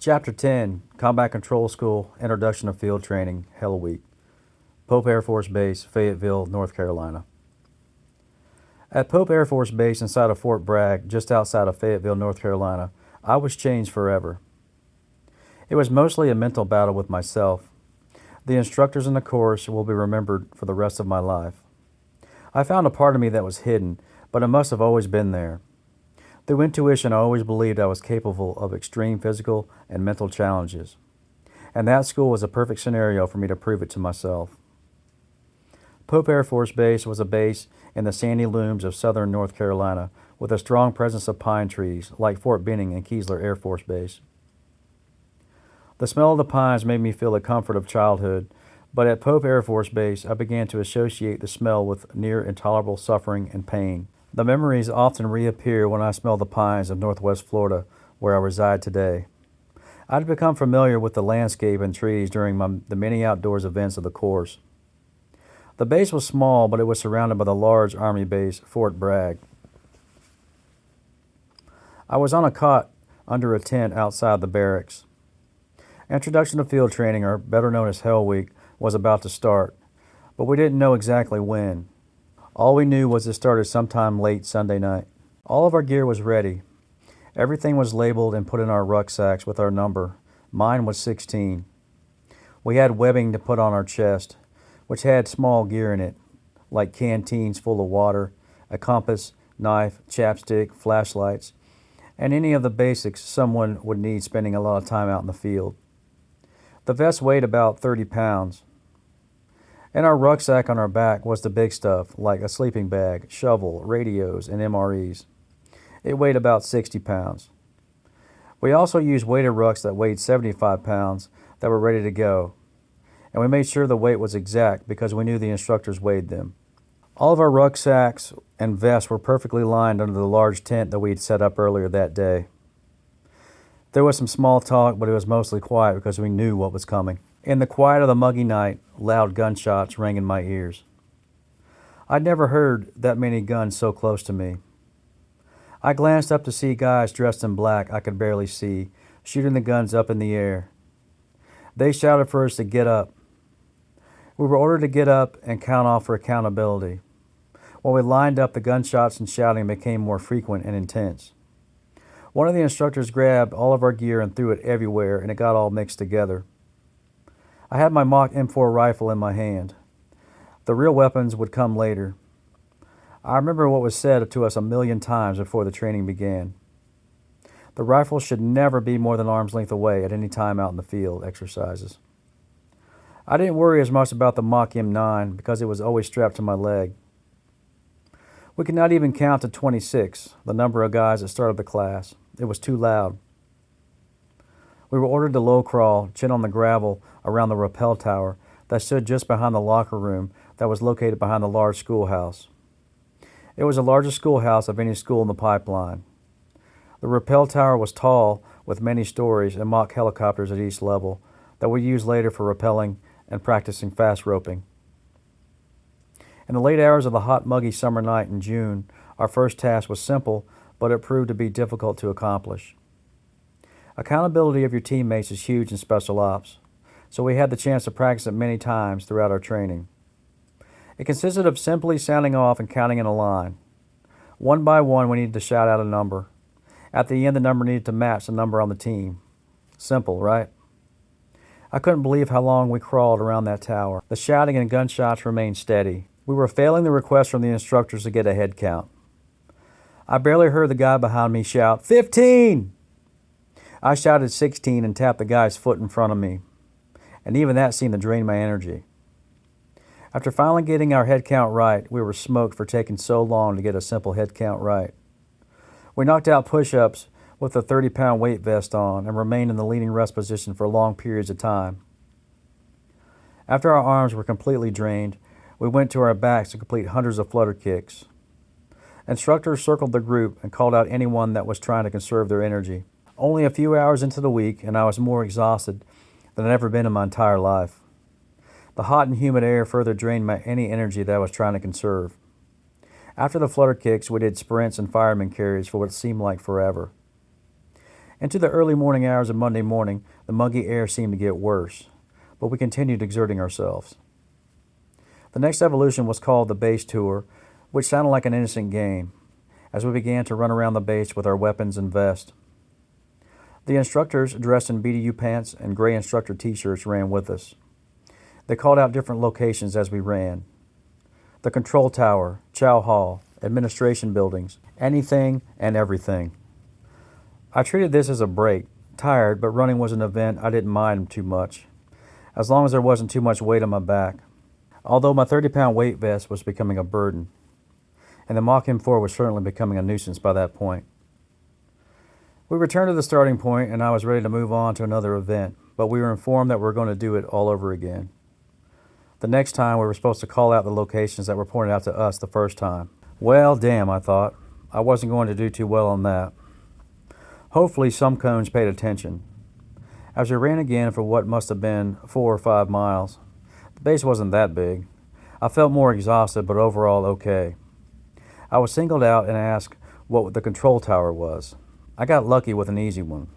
Chapter 10, Combat Control School, Introduction to Field Training, Hell Week. Pope Air Force Base, Fayetteville, North Carolina. At Pope Air Force Base inside of Fort Bragg, just outside of Fayetteville, North Carolina, I was changed forever. It was mostly a mental battle with myself. The instructors in the course will be remembered for the rest of my life. I found a part of me that was hidden, but it must have always been there. Through intuition, I always believed I was capable of extreme physical and mental challenges, and that school was a perfect scenario for me to prove it to myself. Pope Air Force Base was a base in the sandy looms of southern North Carolina with a strong presence of pine trees, like Fort Benning and Keesler Air Force Base. The smell of the pines made me feel the comfort of childhood, but at Pope Air Force Base, I began to associate the smell with near intolerable suffering and pain. The memories often reappear when I smell the pines of Northwest Florida, where I reside today. I'd become familiar with the landscape and trees during the many outdoors events of the course. The base was small, but it was surrounded by the large Army base, Fort Bragg. I was on a cot under a tent outside the barracks. Introduction to Field Training, or better known as Hell Week, was about to start, but we didn't know exactly when. All we knew was it started sometime late Sunday night. All of our gear was ready. Everything was labeled and put in our rucksacks with our number. Mine was 16. We had webbing to put on our chest, which had small gear in it, like canteens full of water, a compass, knife, chapstick, flashlights, and any of the basics someone would need spending a lot of time out in the field. The vest weighed about 30 pounds. In our rucksack on our back was the big stuff, like a sleeping bag, shovel, radios, and MREs. It weighed about 60 pounds. We also used weighted rucks that weighed 75 pounds that were ready to go, and we made sure the weight was exact because we knew the instructors weighed them. All of our rucksacks and vests were perfectly lined under the large tent that we'd set up earlier that day. There was some small talk, but it was mostly quiet because we knew what was coming. In the quiet of the muggy night, loud gunshots rang in my ears. I'd never heard that many guns so close to me. I glanced up to see guys dressed in black I could barely see, shooting the guns up in the air. They shouted for us to get up. We were ordered to get up and count off for accountability. While we lined up, the gunshots and shouting became more frequent and intense. One of the instructors grabbed all of our gear and threw it everywhere, and it got all mixed together. I had my mock M4 rifle in my hand. The real weapons would come later. I remember what was said to us a million times before the training began. The rifle should never be more than arm's length away at any time out in the field exercises. I didn't worry as much about the mock M9 because it was always strapped to my leg. We could not even count to 26, the number of guys that started the class. It was too loud. We were ordered to low crawl, chin on the gravel, around the rappel tower that stood just behind the locker room that was located behind the large schoolhouse. It was the largest schoolhouse of any school in the pipeline. The rappel tower was tall, with many stories and mock helicopters at each level that we used later for rappelling and practicing fast roping. In the late hours of the hot, muggy summer night in June, our first task was simple, but it proved to be difficult to accomplish. Accountability of your teammates is huge in special ops, so we had the chance to practice it many times throughout our training. It consisted of simply sounding off and counting in a line. One by one, we needed to shout out a number. At the end, the number needed to match the number on the team. Simple, right? I couldn't believe how long we crawled around that tower. The shouting and gunshots remained steady. We were failing the request from the instructors to get a head count. I barely heard the guy behind me shout, 15! I shouted 16 and tapped the guy's foot in front of me, and even that seemed to drain my energy. After finally getting our head count right, we were smoked for taking so long to get a simple head count right. We knocked out push-ups with a 30-pound weight vest on and remained in the leading rest position for long periods of time. After our arms were completely drained, we went to our backs to complete hundreds of flutter kicks. Instructors circled the group and called out anyone that was trying to conserve their energy. Only a few hours into the week, and I was more exhausted than I'd ever been in my entire life. The hot and humid air further drained any energy that I was trying to conserve. After the flutter kicks, we did sprints and fireman carries for what seemed like forever. Into the early morning hours of Monday morning, the muggy air seemed to get worse, but we continued exerting ourselves. The next evolution was called the base tour, which sounded like an innocent game, as we began to run around the base with our weapons and vests. The instructors, dressed in BDU pants and gray instructor t-shirts, ran with us. They called out different locations as we ran. The control tower, chow hall, administration buildings, anything and everything. I treated this as a break, tired, but running was an event I didn't mind too much, as long as there wasn't too much weight on my back, although my 30-pound weight vest was becoming a burden, and the Mach M4 was certainly becoming a nuisance by that point. We returned to the starting point, and I was ready to move on to another event, but we were informed that we were going to do it all over again. The next time, we were supposed to call out the locations that were pointed out to us the first time. Well, damn, I thought. I wasn't going to do too well on that. Hopefully, some cones paid attention. As we ran again for what must have been 4 or 5 miles, the base wasn't that big. I felt more exhausted, but overall okay. I was singled out and asked what the control tower was. I got lucky with an easy one.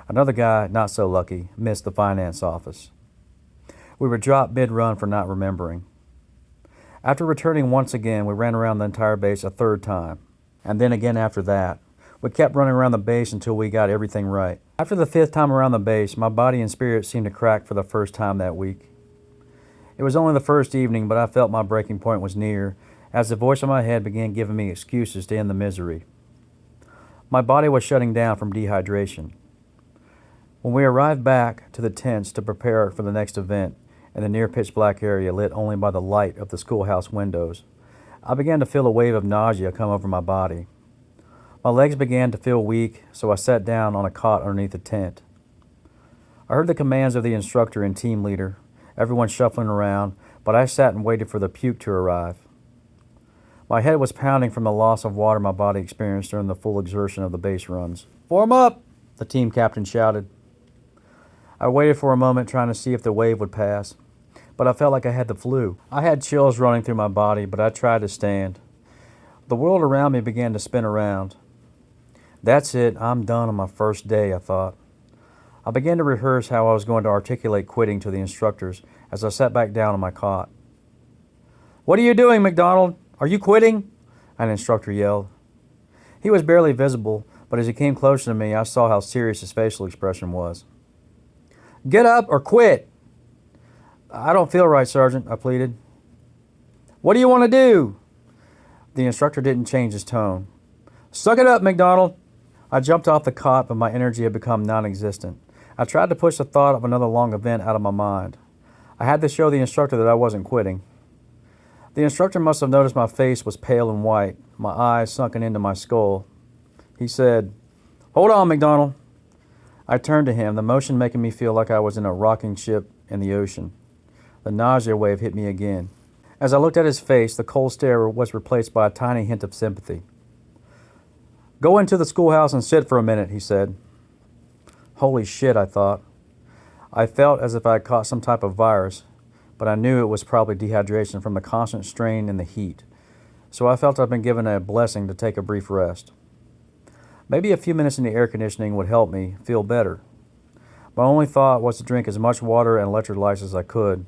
Another guy, not so lucky, missed the finance office. We were dropped mid-run for not remembering. After returning once again, we ran around the entire base a third time, and then again after that. We kept running around the base until we got everything right. After the 5th time around the base, my body and spirit seemed to crack for the first time that week. It was only the first evening, but I felt my breaking point was near, as the voice in my head began giving me excuses to end the misery. My body was shutting down from dehydration. When we arrived back to the tents to prepare for the next event, in the near pitch black area lit only by the light of the schoolhouse windows, I began to feel a wave of nausea come over my body. My legs began to feel weak, so I sat down on a cot underneath the tent. I heard the commands of the instructor and team leader, everyone shuffling around, but I sat and waited for the puke to arrive. My head was pounding from the loss of water my body experienced during the full exertion of the base runs. "Form up!" the team captain shouted. I waited for a moment trying to see if the wave would pass, but I felt like I had the flu. I had chills running through my body, but I tried to stand. The world around me began to spin around. That's it, I'm done on my first day, I thought. I began to rehearse how I was going to articulate quitting to the instructors as I sat back down on my cot. "What are you doing, McDonald? Are you quitting?" an instructor yelled. He was barely visible, but as he came closer to me, I saw how serious his facial expression was. "Get up or quit." "I don't feel right, Sergeant," I pleaded. "What do you want to do?" The instructor didn't change his tone. "Suck it up, McDonald." I jumped off the cot, but my energy had become non-existent. I tried to push the thought of another long event out of my mind. I had to show the instructor that I wasn't quitting. The instructor must have noticed my face was pale and white, my eyes sunken into my skull. He said, "Hold on, McDonald." I turned to him, the motion making me feel like I was in a rocking ship in the ocean. The nausea wave hit me again. As I looked at his face, the cold stare was replaced by a tiny hint of sympathy. "Go into the schoolhouse and sit for a minute," he said. Holy shit, I thought. I felt as if I had caught some type of virus, but I knew it was probably dehydration from the constant strain and the heat. So I felt I'd been given a blessing to take a brief rest. Maybe a few minutes in the air conditioning would help me feel better. My only thought was to drink as much water and electrolytes as I could.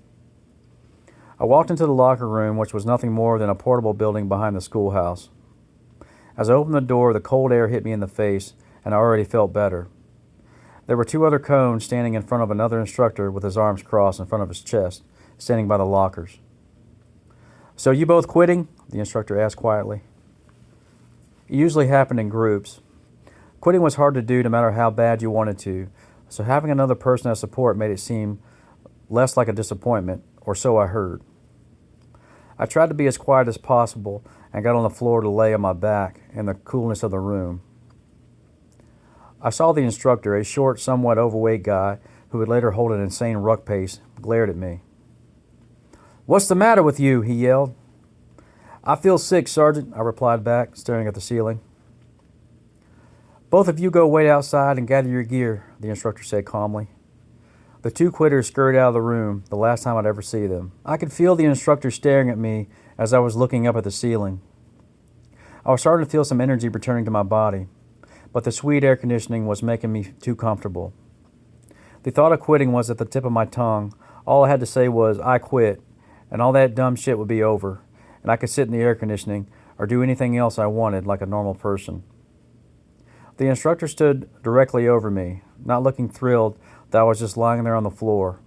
I walked into the locker room, which was nothing more than a portable building behind the schoolhouse. As I opened the door, the cold air hit me in the face, and I already felt better. There were 2 other cones standing in front of another instructor with his arms crossed in front of his chest, standing by the lockers. "So you both quitting?" the instructor asked quietly. It usually happened in groups. Quitting was hard to do no matter how bad you wanted to, so having another person as support made it seem less like a disappointment, or so I heard. I tried to be as quiet as possible and got on the floor to lay on my back in the coolness of the room. I saw the instructor, a short, somewhat overweight guy who would later hold an insane ruck pace, glared at me. "What's the matter with you?" he yelled. "I feel sick, Sergeant," I replied back, staring at the ceiling. "Both of you go wait outside and gather your gear," the instructor said calmly. The 2 quitters scurried out of the room, the last time I'd ever see them. I could feel the instructor staring at me as I was looking up at the ceiling. I was starting to feel some energy returning to my body, but the sweet air conditioning was making me too comfortable. The thought of quitting was at the tip of my tongue. All I had to say was, I quit, and all that dumb shit would be over, and I could sit in the air conditioning or do anything else I wanted like a normal person. The instructor stood directly over me, not looking thrilled that I was just lying there on the floor.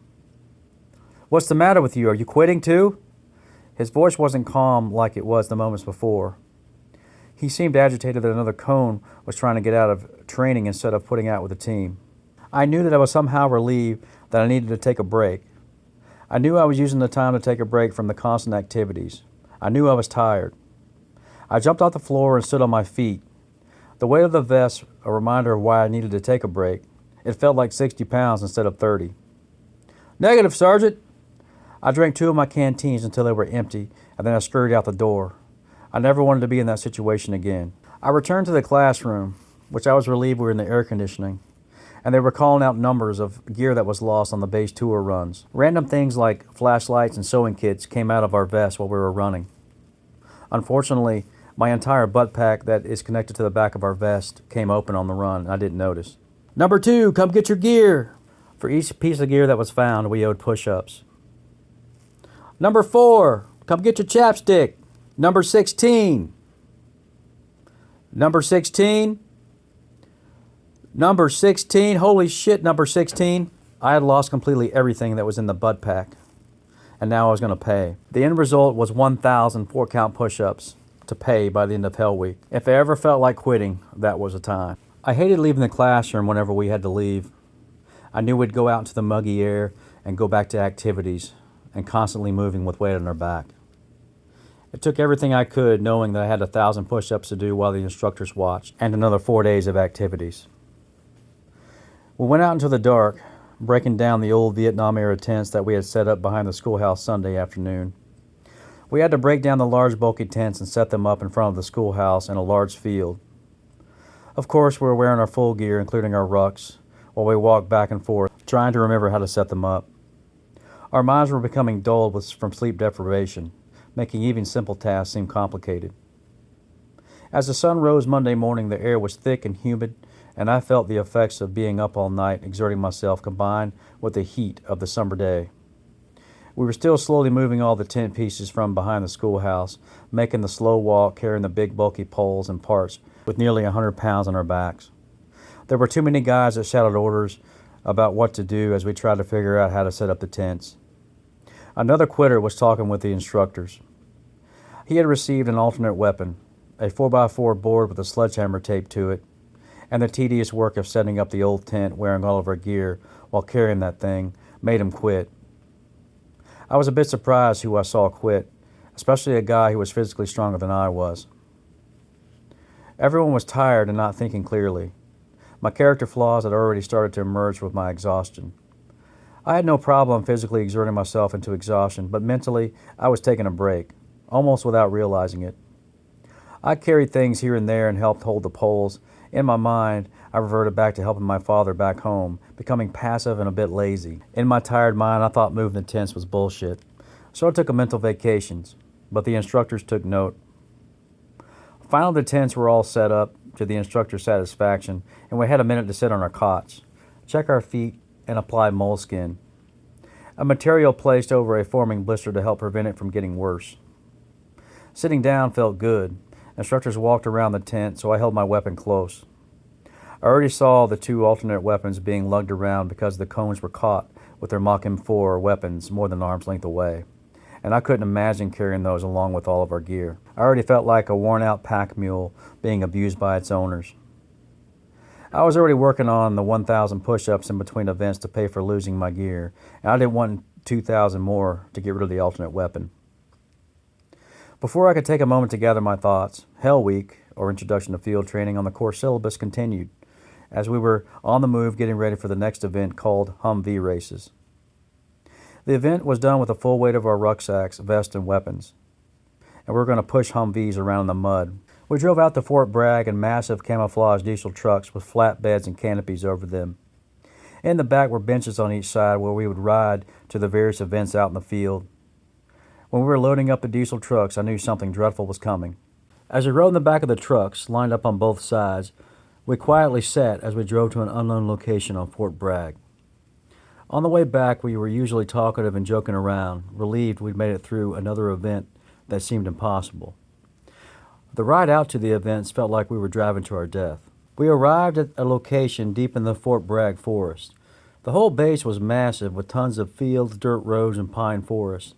"What's the matter with you? Are you quitting too?" His voice wasn't calm like it was the moments before. He seemed agitated that another cone was trying to get out of training instead of putting out with the team. I knew that I was somehow relieved that I needed to take a break. I knew I was using the time to take a break from the constant activities. I knew I was tired. I jumped off the floor and stood on my feet. The weight of the vest, a reminder of why I needed to take a break. It felt like 60 pounds instead of 30. "Negative, Sergeant." I drank 2 of my canteens until they were empty, and then I scurried out the door. I never wanted to be in that situation again. I returned to the classroom, which I was relieved we were in the air conditioning, and they were calling out numbers of gear that was lost on the base tour runs. Random things like flashlights and sewing kits came out of our vests while we were running. Unfortunately, my entire butt pack that is connected to the back of our vest came open on the run, and I didn't notice. "Number 2, come get your gear." For each piece of gear that was found, we owed push-ups. "Number 4, come get your chapstick." "Number 16. Number 16. Number 16. Holy shit, number 16. I had lost completely everything that was in the butt pack, and now I was going to pay. The end result was 1,000 4-count push-ups to pay by the end of Hell Week. If I ever felt like quitting, that was the time. I hated leaving the classroom whenever we had to leave. I knew we'd go out into the muggy air and go back to activities and constantly moving with weight on our back. It took everything I could, knowing that I had 1,000 push-ups to do while the instructors watched, and another 4 days of activities. We went out into the dark, breaking down the old Vietnam-era tents that we had set up behind the schoolhouse Sunday afternoon. We had to break down the large bulky tents and set them up in front of the schoolhouse in a large field. Of course, we were wearing our full gear, including our rucks, while we walked back and forth, trying to remember how to set them up. Our minds were becoming dulled from sleep deprivation, making even simple tasks seem complicated. As the sun rose Monday morning, the air was thick and humid, and I felt the effects of being up all night, exerting myself, combined with the heat of the summer day. We were still slowly moving all the tent pieces from behind the schoolhouse, making the slow walk, carrying the big bulky poles and parts with nearly 100 pounds on our backs. There were too many guys that shouted orders about what to do as we tried to figure out how to set up the tents. Another quitter was talking with the instructors. He had received an alternate weapon, a 4x4 board with a sledgehammer taped to it, and the tedious work of setting up the old tent wearing all of our gear while carrying that thing made him quit. I was a bit surprised who I saw quit, especially a guy who was physically stronger than I was. Everyone was tired and not thinking clearly. My character flaws had already started to emerge with my exhaustion. I had no problem physically exerting myself into exhaustion, but mentally I was taking a break, almost without realizing it. I carried things here and there and helped hold the poles. In my mind, I reverted back to helping my father back home, becoming passive and a bit lazy. In my tired mind, I thought moving the tents was bullshit, so I took a mental vacation, but the instructors took note. Finally, the tents were all set up to the instructor's satisfaction, and we had a minute to sit on our cots, check our feet, and apply moleskin, a material placed over a forming blister to help prevent it from getting worse. Sitting down felt good. Instructors walked around the tent, so I held my weapon close. I already saw the 2 alternate weapons being lugged around because the cones were caught with their Mach M4 weapons more than arm's length away, and I couldn't imagine carrying those along with all of our gear. I already felt like a worn-out pack mule being abused by its owners. I was already working on the 1,000 push-ups in between events to pay for losing my gear, and I didn't want 2,000 more to get rid of the alternate weapon. Before I could take a moment to gather my thoughts, Hell Week, or Introduction to Field Training on the course syllabus, continued, as we were on the move getting ready for the next event called Humvee races. The event was done with the full weight of our rucksacks, vests, and weapons, and we were going to push Humvees around in the mud. We drove out to Fort Bragg in massive camouflage diesel trucks with flat beds and canopies over them. In the back were benches on each side where we would ride to the various events out in the field. When we were loading up the diesel trucks, I knew something dreadful was coming. As we rode in the back of the trucks, lined up on both sides, We quietly sat as we drove to an unknown location on Fort Bragg. On the way back, we were usually talkative and joking around, relieved we'd made it through another event that seemed impossible. The ride out to the events felt like we were driving to our death. We arrived at a location deep in the Fort Bragg forest. The whole base was massive with tons of fields, dirt roads, and pine forests.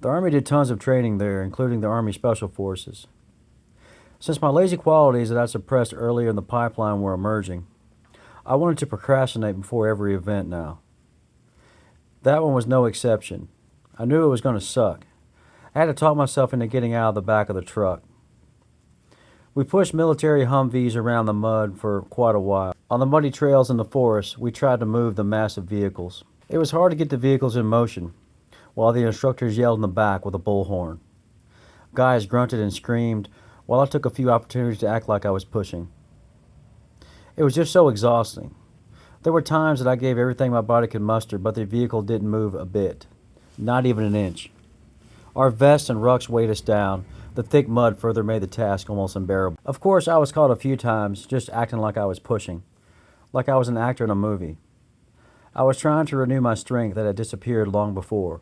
The Army did tons of training there, including the Army Special Forces. Since my lazy qualities that I suppressed earlier in the pipeline were emerging, I wanted to procrastinate before every event now. That one was no exception. I knew it was going to suck. I had to talk myself into getting out of the back of the truck. We pushed military Humvees around the mud for quite a while. On the muddy trails in the forest, we tried to move the massive vehicles. It was hard to get the vehicles in motion, while the instructors yelled in the back with a bullhorn. Guys grunted and screamed, while I took a few opportunities to act like I was pushing. It was just so exhausting. There were times that I gave everything my body could muster, but the vehicle didn't move a bit, not even an inch. Our vests and rucks weighed us down. The thick mud further made the task almost unbearable. Of course, I was caught a few times just acting like I was pushing, like I was an actor in a movie. I was trying to renew my strength that had disappeared long before.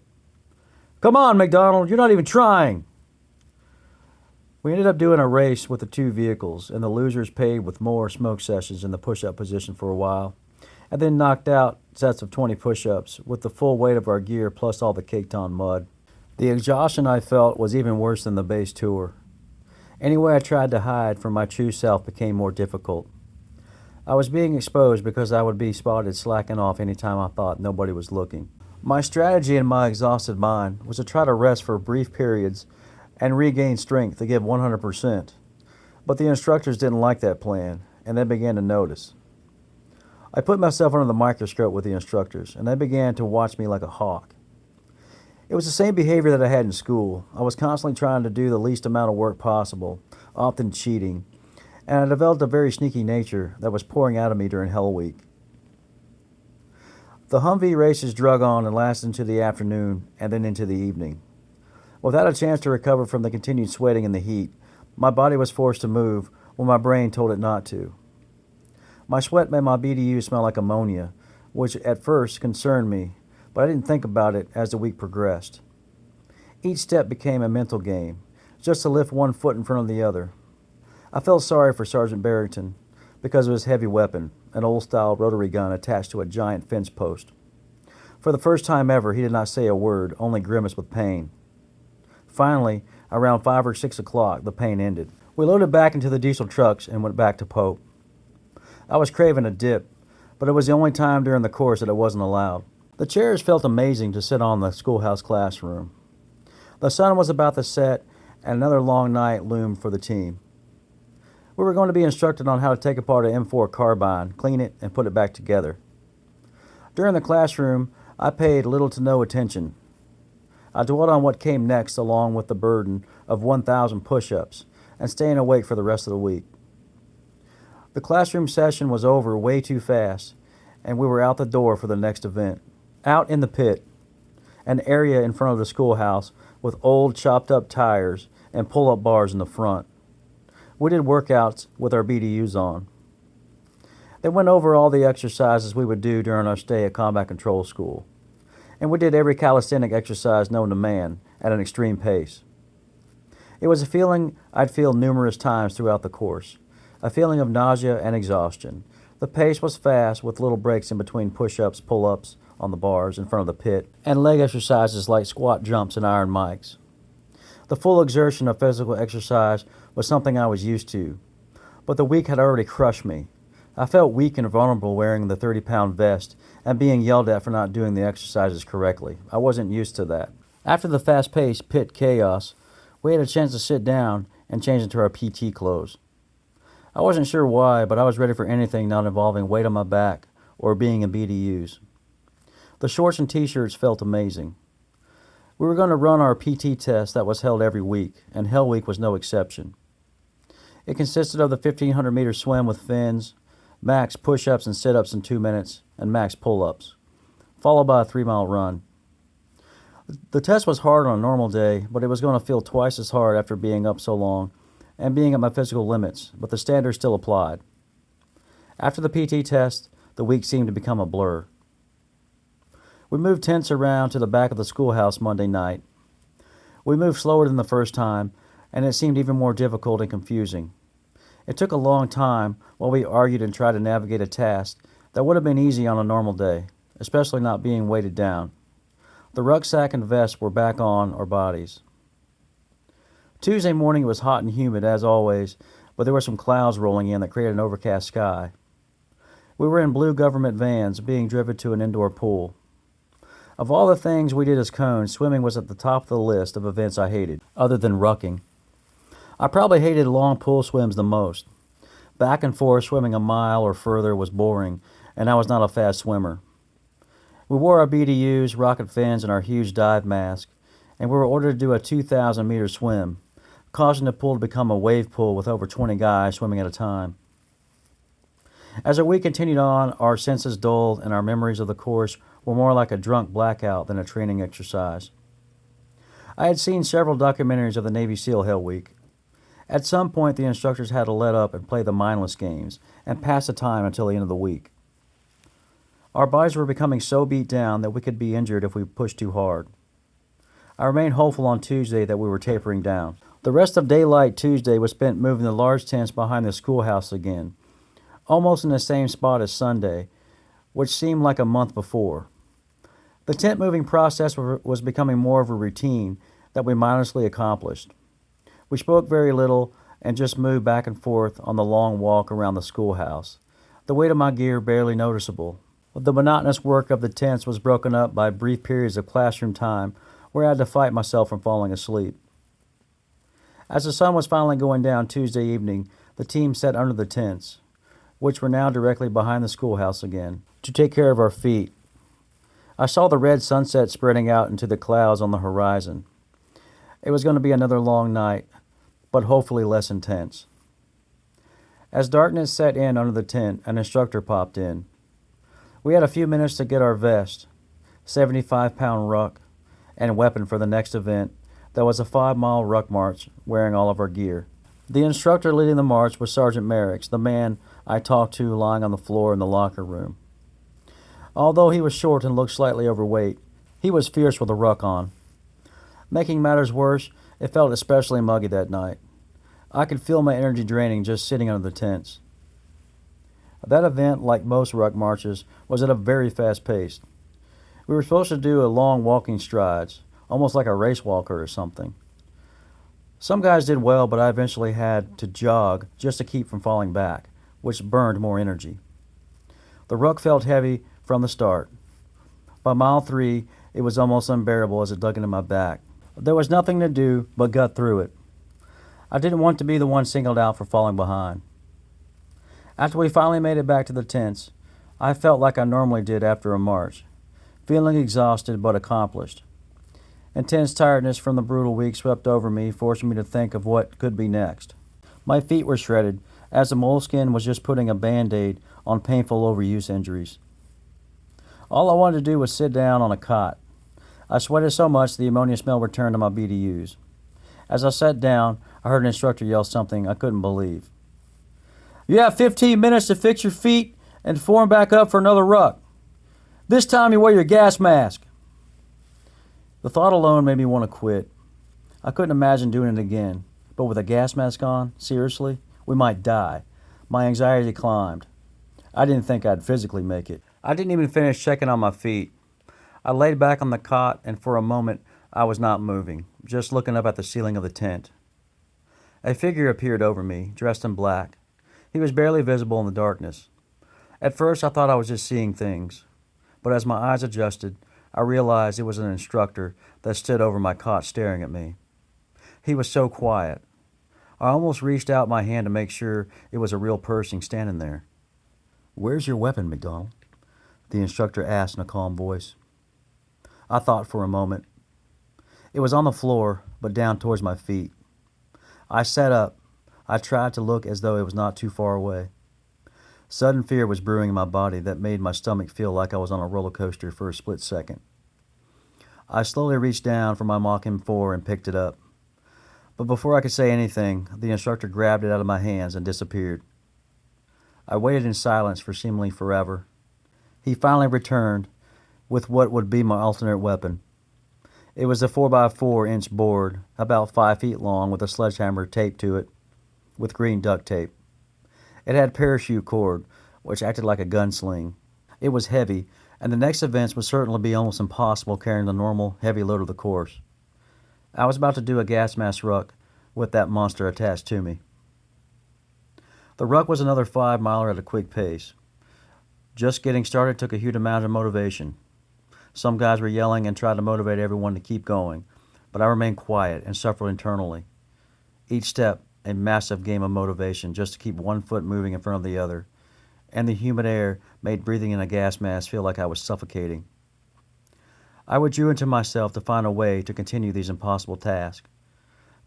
"Come on, McDonald, you're not even trying!" We ended up doing a race with the two vehicles, and the losers paid with more smoke sessions in the push-up position for a while, and then knocked out sets of 20 push-ups with the full weight of our gear plus all the caked-on mud. The exhaustion I felt was even worse than the base tour. Any way I tried to hide from my true self became more difficult. I was being exposed because I would be spotted slacking off any time I thought nobody was looking. My strategy in my exhausted mind was to try to rest for brief periods and regain strength to give 100%. But the instructors didn't like that plan, and they began to notice. I put myself under the microscope with the instructors, and they began to watch me like a hawk. It was the same behavior that I had in school. I was constantly trying to do the least amount of work possible, often cheating, and I developed a very sneaky nature that was pouring out of me during Hell Week. The Humvee races drug on and lasted into the afternoon and then into the evening. Without a chance to recover from the continued sweating and the heat, my body was forced to move when my brain told it not to. My sweat made my BDU smell like ammonia, which at first concerned me, but I didn't think about it as the week progressed. Each step became a mental game, just to lift one foot in front of the other. I felt sorry for Sergeant Barrington because of his heavy weapon, an old-style rotary gun attached to a giant fence post. For the first time ever, he did not say a word, only grimaced with pain. Finally, around 5 or 6 o'clock, the pain ended. We loaded back into the diesel trucks and went back to Pope. I was craving a dip, but it was the only time during the course that it wasn't allowed. The chairs felt amazing to sit on in the schoolhouse classroom. The sun was about to set, and another long night loomed for the team. We were going to be instructed on how to take apart an M4 carbine, clean it, and put it back together. During the classroom, I paid little to no attention. I dwelt on what came next along with the burden of 1,000 push-ups and staying awake for the rest of the week. The classroom session was over way too fast, and we were out the door for the next event. Out in the pit, an area in front of the schoolhouse with old chopped-up tires and pull-up bars in the front. We did workouts with our BDUs on. They went over all the exercises we would do during our stay at Combat Control School, and we did every calisthenic exercise known to man at an extreme pace. It was a feeling I'd feel numerous times throughout the course, a feeling of nausea and exhaustion. The pace was fast with little breaks in between push-ups, pull-ups on the bars in front of the pit, and leg exercises like squat jumps and iron mics. The full exertion of physical exercise was something I was used to, but the week had already crushed me. I felt weak and vulnerable wearing the 30-pound vest and being yelled at for not doing the exercises correctly. I wasn't used to that. After the fast-paced pit chaos, we had a chance to sit down and change into our PT clothes. I wasn't sure why, but I was ready for anything not involving weight on my back or being in BDUs. The shorts and t-shirts felt amazing. We were going to run our PT test that was held every week, and Hell Week was no exception. It consisted of the 1,500-meter swim with fins, max push-ups and sit-ups in 2 minutes, and max pull-ups, followed by a 3-mile run. The test was hard on a normal day, but it was going to feel twice as hard after being up so long and being at my physical limits, but the standard still applied. After the PT test, the week seemed to become a blur. We moved tents around to the back of the schoolhouse Monday night. We moved slower than the first time, and it seemed even more difficult and confusing. It took a long time while we argued and tried to navigate a task that would have been easy on a normal day, especially not being weighted down. The rucksack and vest were back on our bodies. Tuesday morning it was hot and humid as always, but there were some clouds rolling in that created an overcast sky. We were in blue government vans being driven to an indoor pool. Of all the things we did as cones, swimming was at the top of the list of events I hated, other than rucking. I probably hated long pool swims the most. Back and forth swimming a mile or further was boring, and I was not a fast swimmer. We wore our BDUs, rocket fins, and our huge dive mask, and we were ordered to do a 2,000-meter swim, causing the pool to become a wave pool with over 20 guys swimming at a time. As our week continued on, our senses dulled, and our memories of the course were more like a drunk blackout than a training exercise. I had seen several documentaries of the Navy SEAL Hell Week. At some point, the instructors had to let up and play the mindless games and pass the time until the end of the week. Our bodies were becoming so beat down that we could be injured if we pushed too hard. I remained hopeful on Tuesday that we were tapering down. The rest of daylight Tuesday was spent moving the large tents behind the schoolhouse again, almost in the same spot as Sunday, which seemed like a month before. The tent moving process was becoming more of a routine that we mindlessly accomplished. We spoke very little and just moved back and forth on the long walk around the schoolhouse, the weight of my gear barely noticeable. The monotonous work of the tents was broken up by brief periods of classroom time where I had to fight myself from falling asleep. As the sun was finally going down Tuesday evening, the team sat under the tents, which were now directly behind the schoolhouse again, to take care of our feet. I saw the red sunset spreading out into the clouds on the horizon. It was going to be another long night, but hopefully less intense. As darkness set in under the tent, an instructor popped in. We had a few minutes to get our vest, 75-pound ruck, and weapon for the next event that was a 5-mile ruck march wearing all of our gear. The instructor leading the march was Sergeant Merricks, the man I talked to lying on the floor in the locker room. Although he was short and looked slightly overweight, he was fierce with a ruck on. Making matters worse, it felt especially muggy that night. I could feel my energy draining just sitting under the tents. That event, like most ruck marches, was at a very fast pace. We were supposed to do a long walking strides, almost like a race walker or something. Some guys did well, but I eventually had to jog just to keep from falling back, which burned more energy. The ruck felt heavy from the start. By mile 3, it was almost unbearable as it dug into my back. There was nothing to do but gut through it. I didn't want to be the one singled out for falling behind. After we finally made it back to the tents, I felt like I normally did after a march, feeling exhausted but accomplished. Intense tiredness from the brutal week swept over me, forcing me to think of what could be next. My feet were shredded, as the moleskin was just putting a Band-Aid on painful overuse injuries. All I wanted to do was sit down on a cot. I sweated so much the ammonia smell returned to my BDUs. As I sat down, I heard an instructor yell something I couldn't believe. "You have 15 minutes to fix your feet and form back up for another ruck. This time you wear your gas mask." The thought alone made me want to quit. I couldn't imagine doing it again, but with a gas mask on, seriously, we might die. My anxiety climbed. I didn't think I'd physically make it. I didn't even finish checking on my feet. I laid back on the cot, and for a moment I was not moving, just looking up at the ceiling of the tent. A figure appeared over me, dressed in black. He was barely visible in the darkness. At first I thought I was just seeing things, but as my eyes adjusted, I realized it was an instructor that stood over my cot staring at me. He was so quiet. I almost reached out my hand to make sure it was a real person standing there. "Where's your weapon, McDonald?" the instructor asked in a calm voice. I thought for a moment. It was on the floor, but down towards my feet. I sat up. I tried to look as though it was not too far away. Sudden fear was brewing in my body that made my stomach feel like I was on a roller coaster for a split second. I slowly reached down for my Mach M4 and picked it up. But before I could say anything, the instructor grabbed it out of my hands and disappeared. I waited in silence for seemingly forever. He finally returned with what would be my alternate weapon. It was a 4x4-inch board, about 5 feet long, with a sledgehammer taped to it with green duct tape. It had parachute cord, which acted like a gun sling. It was heavy, and the next events would certainly be almost impossible carrying the normal heavy load of the course. I was about to do a gas mask ruck with that monster attached to me. The ruck was another 5-miler at a quick pace. Just getting started took a huge amount of motivation. Some guys were yelling and tried to motivate everyone to keep going, but I remained quiet and suffered internally. Each step, a massive game of motivation just to keep one foot moving in front of the other, and the humid air made breathing in a gas mask feel like I was suffocating. I withdrew into myself to find a way to continue these impossible tasks.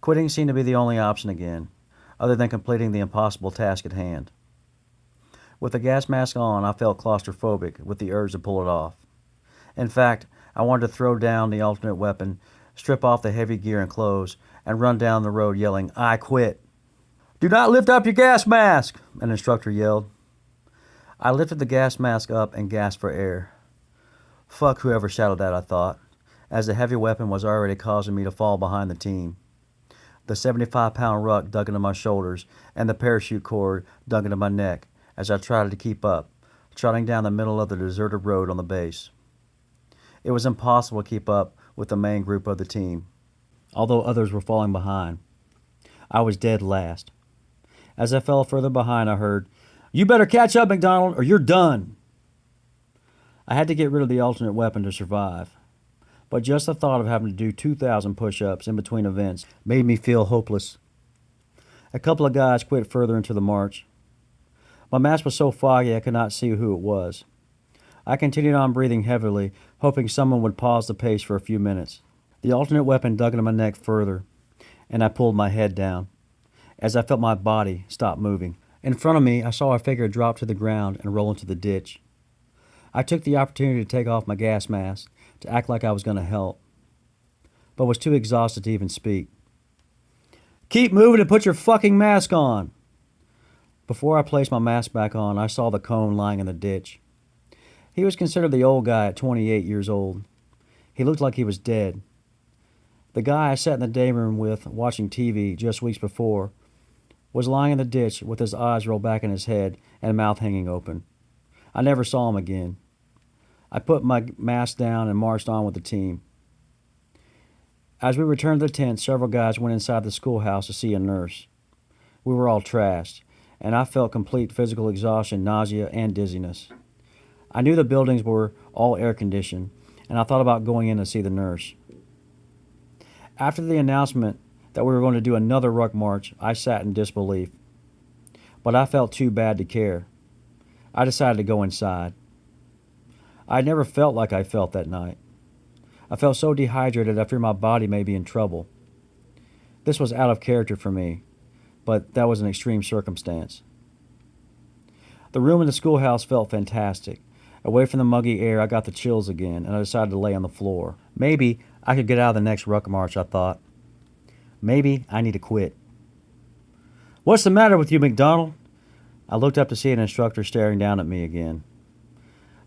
Quitting seemed to be the only option again, other than completing the impossible task at hand. With the gas mask on, I felt claustrophobic with the urge to pull it off. In fact, I wanted to throw down the alternate weapon, strip off the heavy gear and clothes, and run down the road yelling, "I quit." "Do not lift up your gas mask," an instructor yelled. I lifted the gas mask up and gasped for air. Fuck whoever shouted that, I thought, as the heavy weapon was already causing me to fall behind the team. The 75-pound ruck dug into my shoulders, and the parachute cord dug into my neck as I tried to keep up, trotting down the middle of the deserted road on the base. It was impossible to keep up with the main group of the team, although others were falling behind. I was dead last. As I fell further behind, I heard, "You better catch up, McDonald, or you're done." I had to get rid of the alternate weapon to survive, but just the thought of having to do 2,000 push-ups in between events made me feel hopeless. A couple of guys quit further into the march. My mask was so foggy I could not see who it was. I continued on breathing heavily, hoping someone would pause the pace for a few minutes. The alternate weapon dug into my neck further, and I pulled my head down, as I felt my body stop moving. In front of me, I saw a figure drop to the ground and roll into the ditch. I took the opportunity to take off my gas mask, to act like I was going to help, but was too exhausted to even speak. "Keep moving and put your fucking mask on!" Before I placed my mask back on, I saw the cone lying in the ditch. He was considered the old guy at 28 years old. He looked like he was dead. The guy I sat in the day room with, watching TV just weeks before, was lying in the ditch with his eyes rolled back in his head and mouth hanging open. I never saw him again. I put my mask down and marched on with the team. As we returned to the tent, several guys went inside the schoolhouse to see a nurse. We were all trashed, and I felt complete physical exhaustion, nausea, and dizziness. I knew the buildings were all air-conditioned, and I thought about going in to see the nurse. After the announcement that we were going to do another ruck march, I sat in disbelief. But I felt too bad to care. I decided to go inside. I had never felt like I felt that night. I felt so dehydrated I feared my body may be in trouble. This was out of character for me, but that was an extreme circumstance. The room in the schoolhouse felt fantastic. Away from the muggy air, I got the chills again, and I decided to lay on the floor. Maybe I could get out of the next ruck march, I thought. Maybe I need to quit. "What's the matter with you, McDonald?" I looked up to see an instructor staring down at me again.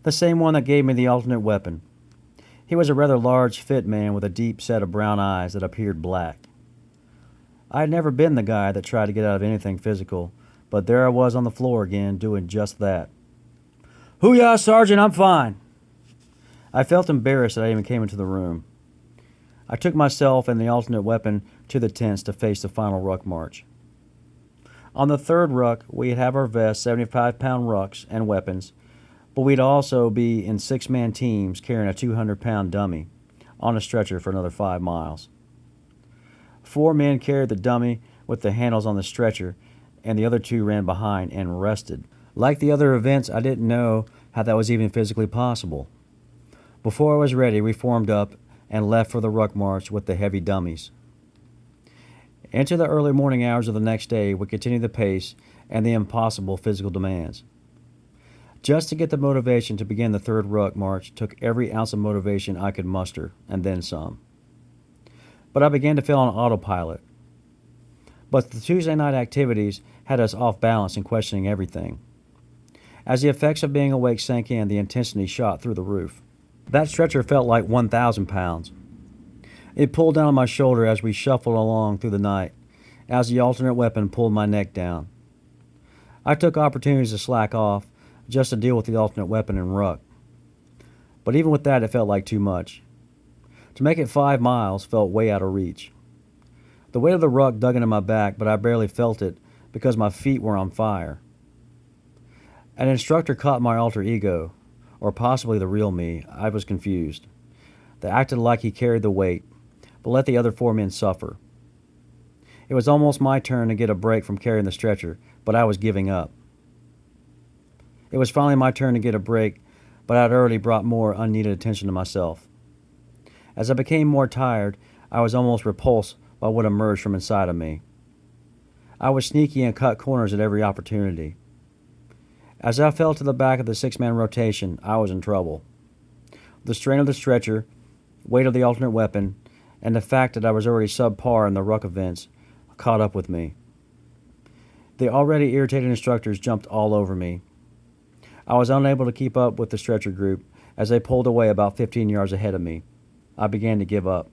The same one that gave me the alternate weapon. He was a rather large, fit man with a deep set of brown eyes that appeared black. I had never been the guy that tried to get out of anything physical, but there I was on the floor again, doing just that. "Hoo-yah, Sergeant, I'm fine." I felt embarrassed that I even came into the room. I took myself and the alternate weapon to the tents to face the final ruck march. On the third ruck, we'd have our vests, 75-pound rucks, and weapons, but we'd also be in 6-man teams carrying a 200-pound dummy on a stretcher for another 5 miles. 4 men carried the dummy with the handles on the stretcher, and the other 2 ran behind and rested. Like the other events, I didn't know how that was even physically possible. Before I was ready, we formed up and left for the ruck march with the heavy dummies. Into the early morning hours of the next day, we continued the pace and the impossible physical demands. Just to get the motivation to begin the third ruck march took every ounce of motivation I could muster, and then some. But I began to feel on autopilot. But the Tuesday night activities had us off balance and questioning everything. As the effects of being awake sank in, the intensity shot through the roof. That stretcher felt like 1,000 pounds. It pulled down on my shoulder as we shuffled along through the night, as the alternate weapon pulled my neck down. I took opportunities to slack off, just to deal with the alternate weapon and ruck. But even with that, it felt like too much. To make it 5 miles felt way out of reach. The weight of the ruck dug into my back, but I barely felt it because my feet were on fire. An instructor caught my alter ego, or possibly the real me. I was confused. They acted like he carried the weight, but let the other 4 men suffer. It was almost my turn to get a break from carrying the stretcher, but I was giving up. It was finally my turn to get a break, but I'd already brought more unneeded attention to myself. As I became more tired, I was almost repulsed by what emerged from inside of me. I was sneaky and cut corners at every opportunity. As I fell to the back of the 6-man rotation, I was in trouble. The strain of the stretcher, weight of the alternate weapon, and the fact that I was already subpar in the ruck events caught up with me. The already irritated instructors jumped all over me. I was unable to keep up with the stretcher group as they pulled away about 15 yards ahead of me. I began to give up.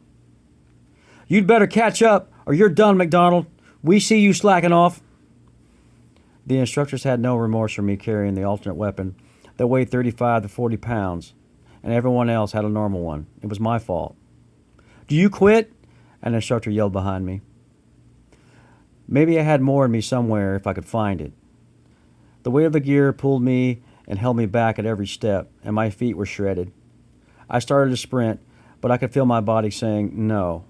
"You'd better catch up, or you're done, McDonald. We see you slacking off." The instructors had no remorse for me carrying the alternate weapon that weighed 35 to 40 pounds, and everyone else had a normal one. It was my fault. "Do you quit?" An instructor yelled behind me. Maybe I had more in me somewhere if I could find it. The weight of the gear pulled me and held me back at every step, and my feet were shredded. I started to sprint, but I could feel my body saying no.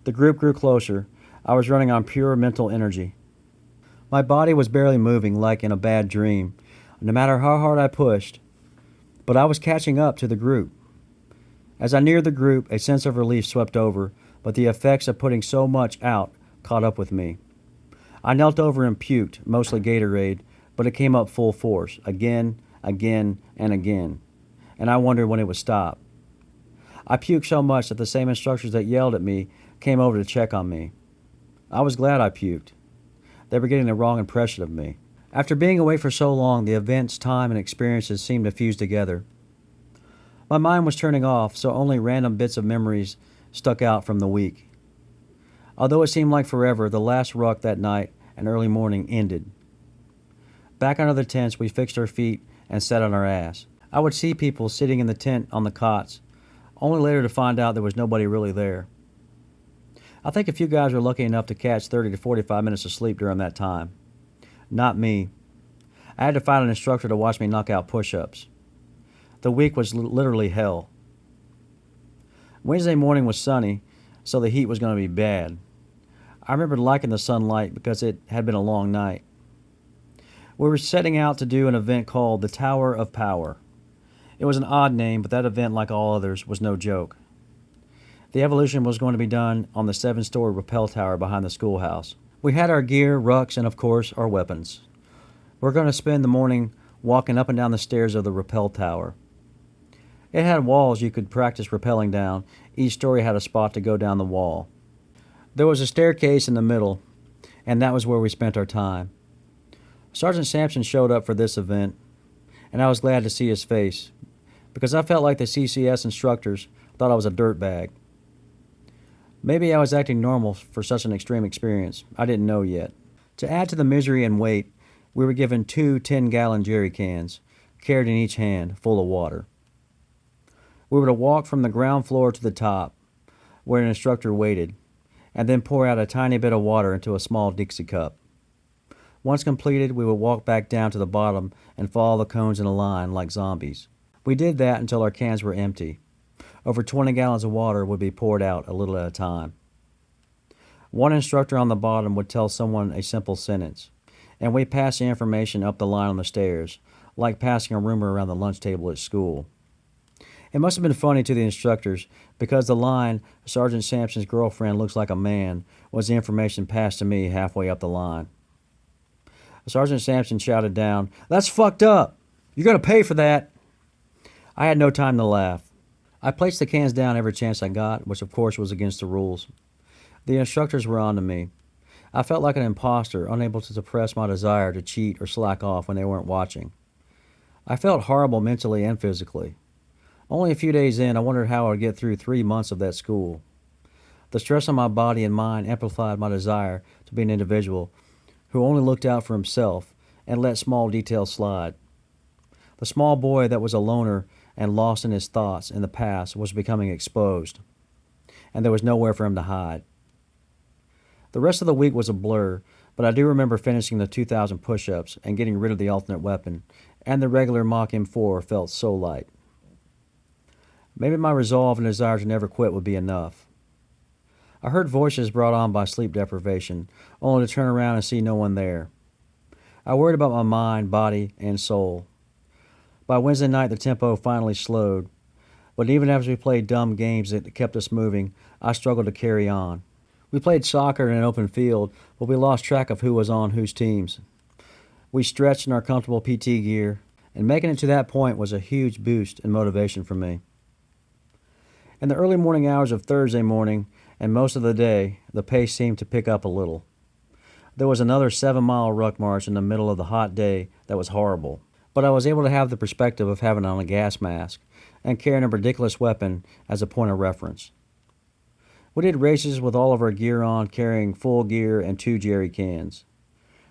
The group grew closer. I was running on pure mental energy. My body was barely moving, like in a bad dream, no matter how hard I pushed. But I was catching up to the group. As I neared the group, a sense of relief swept over, but the effects of putting so much out caught up with me. I knelt over and puked, mostly Gatorade, but it came up full force, again, and again, and I wondered when it would stop. I puked so much that the same instructors that yelled at me came over to check on me. I was glad I puked. They were getting the wrong impression of me. After being away for so long, the events, time, and experiences seemed to fuse together. My mind was turning off, so only random bits of memories stuck out from the week. Although it seemed like forever, the last ruck that night and early morning ended. Back under the tents, we fixed our feet and sat on our ass. I would see people sitting in the tent on the cots, only later to find out there was nobody really there. I think a few guys were lucky enough to catch 30 to 45 minutes of sleep during that time. Not me. I had to find an instructor to watch me knock out push-ups. The week was literally hell. Wednesday morning was sunny, so the heat was going to be bad. I remembered liking the sunlight because it had been a long night. We were setting out to do an event called the Tower of Power. It was an odd name, but that event, like all others, was no joke. The evolution was going to be done on the 7-story rappel tower behind the schoolhouse. We had our gear, rucks, and of course, our weapons. We're going to spend the morning walking up and down the stairs of the rappel tower. It had walls you could practice rappelling down. Each story had a spot to go down the wall. There was a staircase in the middle, and that was where we spent our time. Sergeant Sampson showed up for this event, and I was glad to see his face, because I felt like the CCS instructors thought I was a dirtbag. Maybe I was acting normal for such an extreme experience. I didn't know yet. To add to the misery and weight, we were given 2 10-gallon jerry cans, carried in each hand, full of water. We were to walk from the ground floor to the top, where an instructor waited, and then pour out a tiny bit of water into a small Dixie cup. Once completed, we would walk back down to the bottom and follow the cones in a line like zombies. We did that until our cans were empty. Over 20 gallons of water would be poured out a little at a time. One instructor on the bottom would tell someone a simple sentence, and we passed the information up the line on the stairs, like passing a rumor around the lunch table at school. It must have been funny to the instructors, because the line, "Sergeant Sampson's girlfriend looks like a man," was the information passed to me halfway up the line. Sergeant Sampson shouted down, "That's fucked up! You're going to pay for that!" I had no time to laugh. I placed the cans down every chance I got, which of course was against the rules. The instructors were on to me. I felt like an imposter, unable to suppress my desire to cheat or slack off when they weren't watching. I felt horrible mentally and physically. Only a few days in, I wondered how I would get through 3 months of that school. The stress on my body and mind amplified my desire to be an individual who only looked out for himself and let small details slide. The small boy that was a loner and lost in his thoughts in the past was becoming exposed, and there was nowhere for him to hide. The rest of the week was a blur, but I do remember finishing the 2,000 push-ups and getting rid of the alternate weapon, and the regular Mach M4 felt so light. Maybe my resolve and desire to never quit would be enough. I heard voices brought on by sleep deprivation, only to turn around and see no one there. I worried about my mind, body, and soul. By Wednesday night, the tempo finally slowed, but even as we played dumb games that kept us moving, I struggled to carry on. We played soccer in an open field, but we lost track of who was on whose teams. We stretched in our comfortable PT gear, and making it to that point was a huge boost in motivation for me. In the early morning hours of Thursday morning, and most of the day, the pace seemed to pick up a little. There was another 7-mile ruck march in the middle of the hot day that was horrible, but I was able to have the perspective of having on a gas mask and carrying a ridiculous weapon as a point of reference. We did races with all of our gear on, carrying full gear and 2 jerry cans.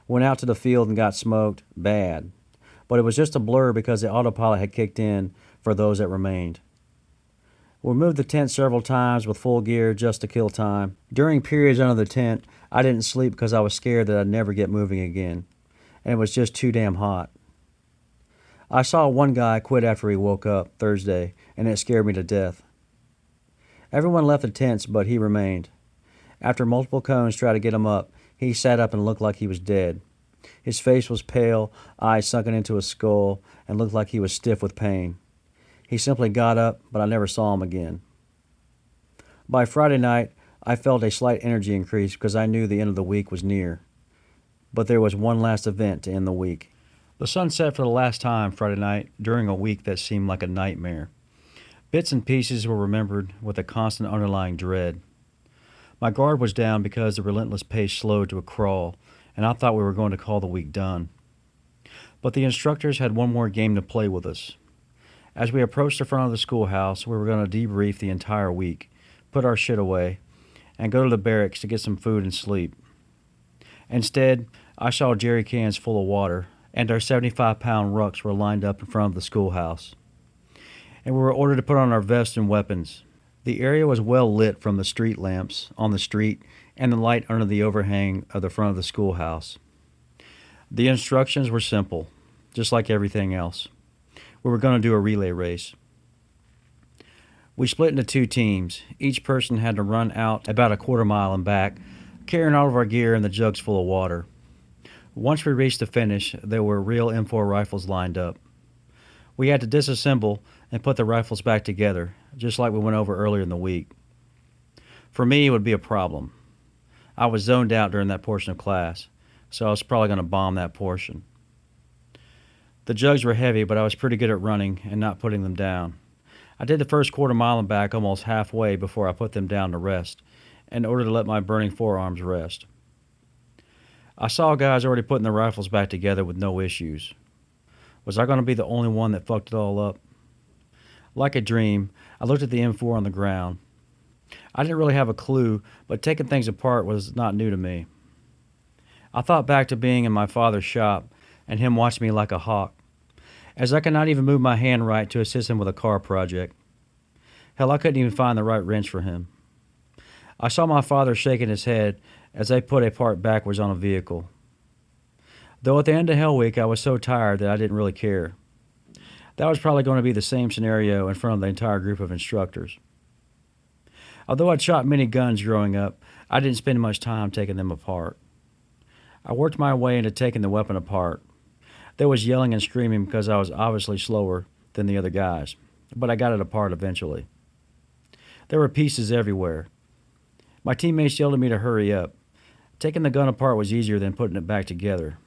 Went out to the field and got smoked bad, but it was just a blur because the autopilot had kicked in for those that remained. We moved the tent several times with full gear just to kill time. During periods under the tent, I didn't sleep because I was scared that I'd never get moving again, and it was just too damn hot. I saw one guy quit after he woke up Thursday, and it scared me to death. Everyone left the tents, but he remained. After multiple cones tried to get him up, he sat up and looked like he was dead. His face was pale, eyes sunken into his skull, and looked like he was stiff with pain. He simply got up, but I never saw him again. By Friday night, I felt a slight energy increase because I knew the end of the week was near. But there was one last event to end the week. The sun set for the last time Friday night during a week that seemed like a nightmare. Bits and pieces were remembered with a constant underlying dread. My guard was down because the relentless pace slowed to a crawl, and I thought we were going to call the week done. But the instructors had one more game to play with us. As we approached the front of the schoolhouse, we were going to debrief the entire week, put our shit away, and go to the barracks to get some food and sleep. Instead, I saw jerry cans full of water, and our 75-pound rucks were lined up in front of the schoolhouse. And we were ordered to put on our vests and weapons. The area was well lit from the street lamps on the street and the light under the overhang of the front of the schoolhouse. The instructions were simple, just like everything else. We were going to do a relay race. We split into 2 teams. Each person had to run out about a quarter mile and back, carrying all of our gear and the jugs full of water. Once we reached the finish, there were real M4 rifles lined up. We had to disassemble and put the rifles back together, just like we went over earlier in the week. For me, it would be a problem. I was zoned out during that portion of class, so I was probably going to bomb that portion. The jugs were heavy, but I was pretty good at running and not putting them down. I did the first quarter mile and back almost halfway before I put them down to rest, in order to let my burning forearms rest. I saw guys already putting the rifles back together with no issues. Was I going to be the only one that fucked it all up? Like a dream, I looked at the M4 on the ground. I didn't really have a clue, but taking things apart was not new to me. I thought back to being in my father's shop and him watching me like a hawk, as I could not even move my hand right to assist him with a car project. Hell, I couldn't even find the right wrench for him. I saw my father shaking his head as they put a part backwards on a vehicle. Though at the end of Hell Week, I was so tired that I didn't really care. That was probably going to be the same scenario in front of the entire group of instructors. Although I'd shot many guns growing up, I didn't spend much time taking them apart. I worked my way into taking the weapon apart. There was yelling and screaming because I was obviously slower than the other guys, but I got it apart eventually. There were pieces everywhere. My teammates yelled at me to hurry up. Taking the gun apart was easier than putting it back together.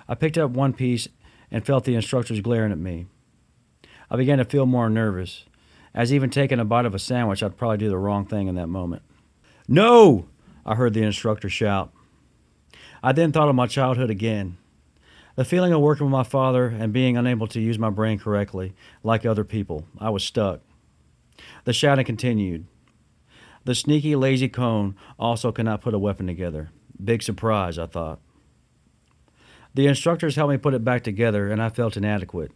I picked up one piece and felt the instructors glaring at me. I began to feel more nervous, as even taking a bite of a sandwich, I'd probably do the wrong thing in that moment. "No!" I heard the instructor shout. I then thought of my childhood again. The feeling of working with my father and being unable to use my brain correctly, like other people, I was stuck. The shouting continued. The sneaky, lazy cone also cannot put a weapon together. Big surprise, I thought. The instructors helped me put it back together, and I felt inadequate.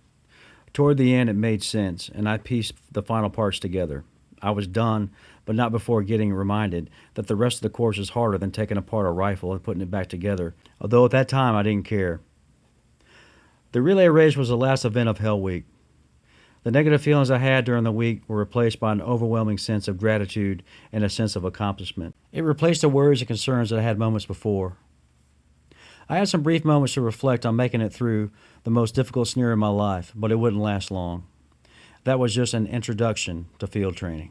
Toward the end, it made sense, and I pieced the final parts together. I was done, but not before getting reminded that the rest of the course is harder than taking apart a rifle and putting it back together, although at that time I didn't care. The relay race was the last event of Hell Week. The negative feelings I had during the week were replaced by an overwhelming sense of gratitude and a sense of accomplishment. It replaced the worries and concerns that I had moments before. I had some brief moments to reflect on making it through the most difficult scenario in my life, but it wouldn't last long. That was just an introduction to field training.